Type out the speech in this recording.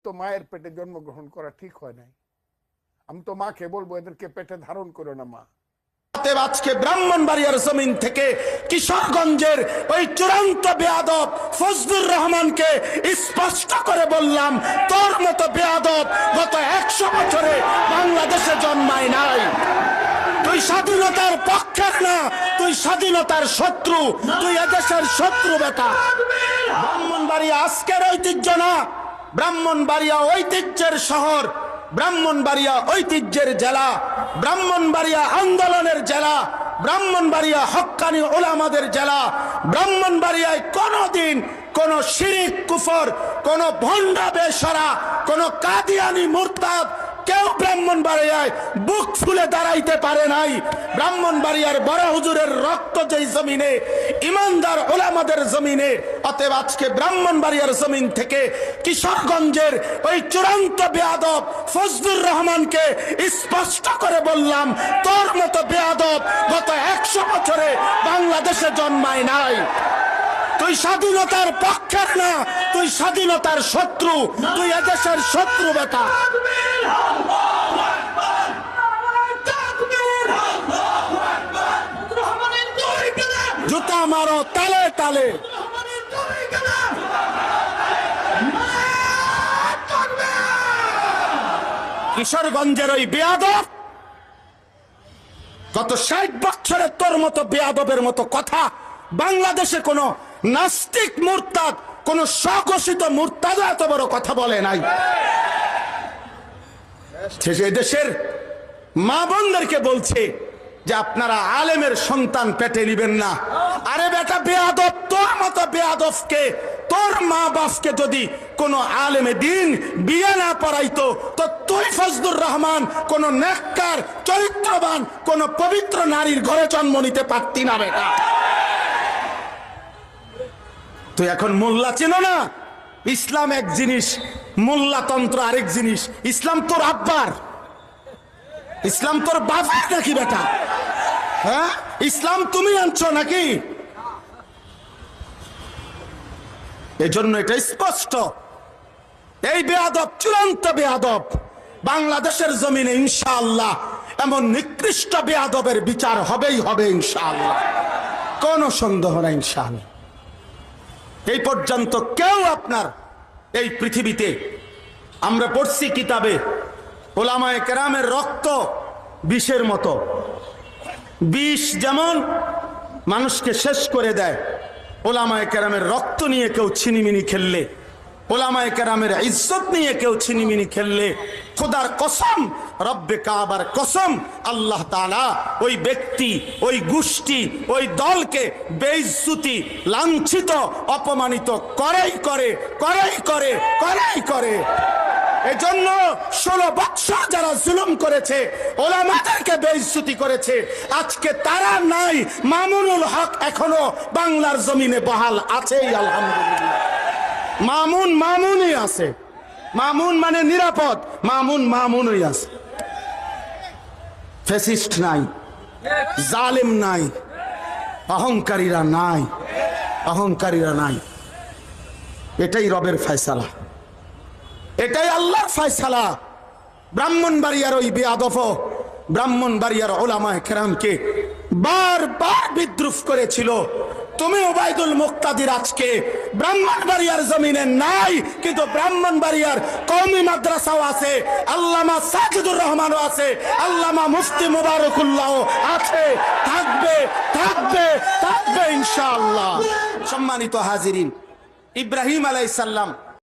তো মায়ের পেটে জন্মগ্রহণ করা ঠিক হয় নাই। আমি তো মাকে বলবো এদেরকে পেটে ধারণ করো না মা। আজকে ব্রাহ্মণবাড়িয়ার জমিন থেকে কিশোরগঞ্জের ওই চূড়ান্ত বেয়াদব ফজলুর রহমানকে স্পষ্ট করে বললাম, তোর মতো বেয়াদব গত 100 বছরে বাংলাদেশে জন্মায় নাই। তুই স্বাধীনতার পক্ষের না, তুই স্বাধীনতার শত্রু, তুই এদেশের শত্রু বেটা। ব্রাহ্মণবাড়িয়া আজকের ঐতিহ্য না, ব্রাহ্মণবাড়িয়া ঐতিহ্যের শহর, ব্রাহ্মণবাড়িয়া ঐতিহ্যের জেলা, ব্রাহ্মণবাড়িয়া আন্দোলনের জেলা, ব্রাহ্মণবাড়িয়া হক্কানি ওলামাদের জেলা। ব্রাহ্মণবাড়িয়ায় কোনদিন কোন শিরিক কুফর, কোন ভণ্ডা বেশরা, কোন কাদিয়ানি মুরতাদ কেউ ব্রাহ্মণবাড়িয়ায় বুক ফুলে দাঁড়াইতে পারে নাই। ব্রাহ্মণবাড়িয়ার বড় হুজুরের রক্ত যেই জমিনে, ইমানদার ওলামাদের জমিনে। অতএব আজকে ব্রাহ্মণবাড়িয়ার জমিন থেকে কিশোরগঞ্জের ওই চূড়ান্ত বেয়াদব ফজলুর রহমানকে স্পষ্ট করে বললাম, তোর মতো বেয়াদব গত 100 বছরে বাংলাদেশে জন্মায় নাই। তুই স্বাধীনতার পক্ষের না, তুই স্বাধীনতার শত্রু, তুই এদেশের শত্রু বেটা। জুতা মারো তালে তালে। কিশোরগঞ্জের ওই বেয়াদব গত 60 বছরে তোর মতো বেয়াদবের মতো কথা বাংলাদেশে কোন নাস্তিক মুরতাদ, কোন স্বঘোষিত মুরতাদ এত বড় কথা বলে নাই। শেষে দেশের মা বোনদেরকে বলছে যে আপনারা আলেমের সন্তান পেটে নিবেন না। আরে বেটা বেয়াদব, তোর মতো বেয়াদবকে, তোর মা বাপকে যদি কোন আলেমে দিন বিয়ে না পড়াইতো তো তুই ফজলুর রহমান কোন নেককার চরিত্রবান কোন পবিত্র নারীর ঘরে জন্ম নিতে পারতি না বেটা। তুই এখন মোল্লা চেনো না? ইসলাম এক জিনিস, মোল্লাতন্ত্র আরেক জিনিস। ইসলাম তোর আব্বার, ইসলাম তোর বাবার নাকি বেটা? হ্যাঁ, ইসলাম তুমি আনছো নাকি? এজন্য এটা স্পষ্ট, এই বেয়াদব চূড়ান্ত বেয়াদব। বাংলাদেশের জমিনে ইনশাআল্লাহ এমন নিকৃষ্ট বেয়াদবের বিচার হবেই হবে ইনশাআল্লাহ, কোনো সন্দেহ নাই ইনশাআল্লাহ। এই পর্যন্ত কেউ আপনার এই পৃথিবীতে, আমরা পড়ছি কিতাবে, ওলামায়ে কেরামের রক্ত বিষের মতো। বিষ যেমন মানুষকে শেষ করে দেয়, ওলামায়ে কেরামের রক্ত নিয়ে কেউ ছিনিমিনি খেললে, ওলামায়ে কেরামের ইজ্জত নিয়ে কেউ ছিনিমিনি খেললে, খোদার কসম, রব্বে কাবার কসম, আল্লাহ তাআলা ওই ব্যক্তি, ওই গোষ্ঠী, ওই দলকে বেইজ্জতি, লাঞ্ছিত, অপমানিত করেই করে, করেই করে, করেই করে। এজন্য 16 বৎসর যারা জুলুম করেছে, ওলামাদেরকে বেইজ্জতি করেছে, আজকে তারা নাই। মামুনুল হক এখনো বাংলার জমিনে বহাল আছেই আলহামদুলিল্লাহ। মামুন মামুনই আছে, মামুন মানে নিরাপদ, মামুন মামুনই আছে। ফ্যাসিস্ট নাই, জালেম নাই, অহংকারীরা নাই, অহংকারীরা নাই। এটাই রবের ফয়সালা, এটাই আল্লাহর ফয়সালা। ব্রাহ্মণবাড়িয়ার ওই বেয়াদব ব্রাহ্মণবাড়িয়ার ওলামায়ে কেরামকে বারবার বিদ্রুপ করেছিল। তুমি ওবায়দুল মুক্তাদির আজকে ব্রাহ্মণবাড়িয়ার জমিনে নাই, কিন্তু ব্রাহ্মণবাড়িয়ার কওমি মাদ্রাসাও আছে, আল্লামা সাজিদুর রহমানও আছে, আল্লামা মুফতি মুবারকুল্লাহও আছে, থাকবে থাকবে থাকবে ইনশাআল্লাহ। সম্মানিত হাজিরিন, ইব্রাহিম আলাইহিস সালাম